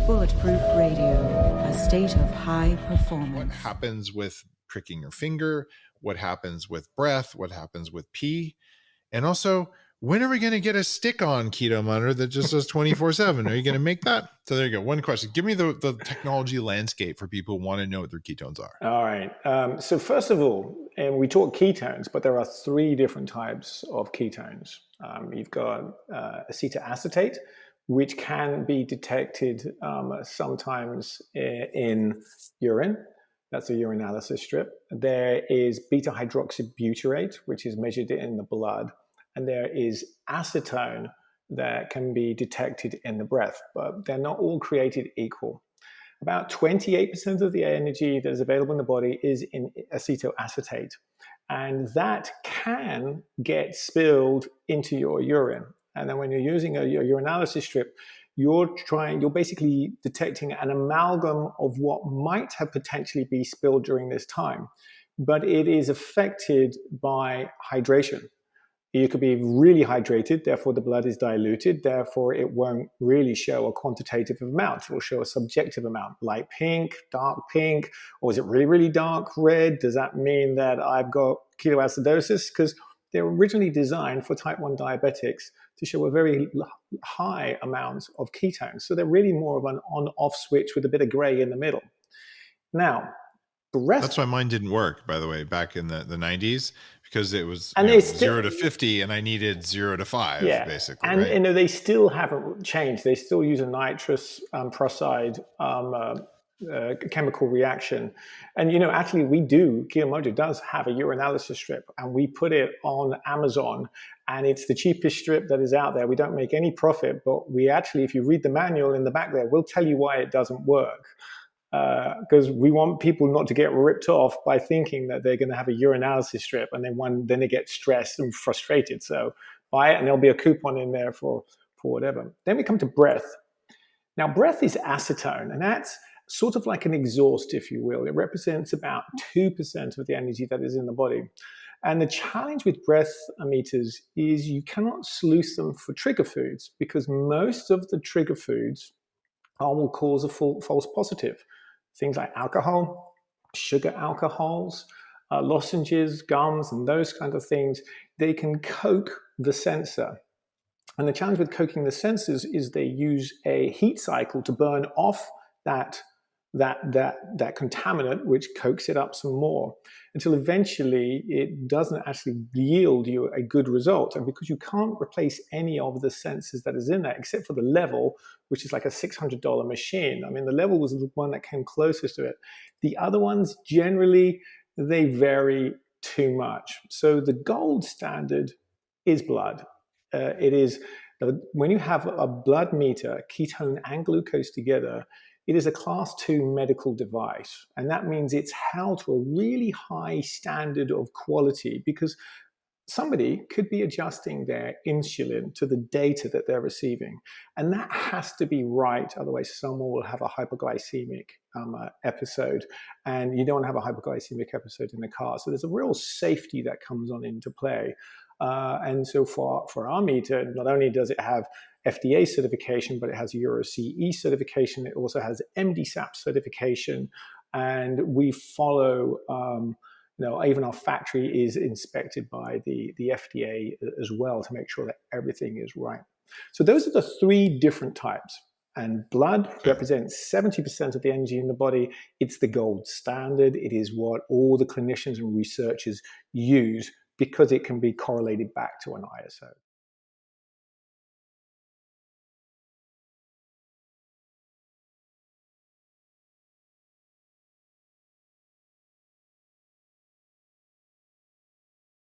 Bulletproof Radio, a state of high performance. What happens with pricking your finger? What happens with breath? What happens with pee? And also, when are we going to get a stick-on keto monitor that just does 24/7? Are you going to make that? So there you go. One question. Give me the technology landscape for people who want to know what their ketones are. All right. So first of all, and we talk ketones, but there are 3 different types of ketones. You've got acetoacetate, which can be detected sometimes in urine. That's a urinalysis strip. There is beta-hydroxybutyrate, which is measured in the blood. And there is acetone that can be detected in the breath, but they're not all created equal. About 28% of the energy that is available in the body is in acetoacetate. And that can get spilled into your urine. And then when you're using a urinalysis strip, you're basically detecting an amalgam of what might have potentially been spilled during this time, but it is affected by hydration. You could be really hydrated, therefore the blood is diluted, therefore it won't really show a quantitative amount. It will show a subjective amount, light pink, dark pink, or is it really, really dark red? Does that mean that I've got ketoacidosis? Because they're originally designed for type 1 diabetics to show a very high amount of ketones. So they're really more of an on-off switch with a bit of gray in the middle. Now, that's why mine didn't work, by the way, back in the 90s, because it was 0 to 50 and I needed 0 to 5, basically. And right? They still haven't changed. They still use a nitrous proside chemical reaction. And, actually Keto-Mojo does have a urinalysis strip, and we put it on Amazon, and it's the cheapest strip that is out there. We don't make any profit, but we actually, if you read the manual in the back there, we'll tell you why it doesn't work. Because we want people not to get ripped off by thinking that they're going to have a urinalysis strip, and then they get stressed and frustrated. So buy it, and there'll be a coupon in there for whatever. Then we come to breath. Now, breath is acetone, and that's sort of like an exhaust, if you will. It represents about 2% of the energy that is in the body. And the challenge with breath meters is you cannot sleuth them for trigger foods, because most of the trigger foods will cause a false positive. Things like alcohol, sugar alcohols, lozenges, gums, and those kinds of things, they can coke the sensor. And the challenge with coking the sensors is they use a heat cycle to burn off that contaminant, which cokes it up some more, until eventually it doesn't actually yield you a good result. And because you can't replace any of the sensors that is in there, except for the level, which is like a $600 machine. I mean, the level was the one that came closest to it. The other ones, generally, they vary too much. So the gold standard is blood. It is, when you have a blood meter, ketone and glucose together, it is a class 2 medical device. And that means it's held to a really high standard of quality, because somebody could be adjusting their insulin to the data that they're receiving. And that has to be right. Otherwise, someone will have a hypoglycemic episode. And you don't have a hypoglycemic episode in the car. So there's a real safety that comes on into play. And so for our meter, not only does it have FDA certification, but it has Euro CE certification. It also has MDSAP certification, and we follow. Even our factory is inspected by the FDA as well to make sure that everything is right. So those are the 3 different types. And blood represents 70% of the energy in the body. It's the gold standard. It is what all the clinicians and researchers use, because it can be correlated back to an ISO.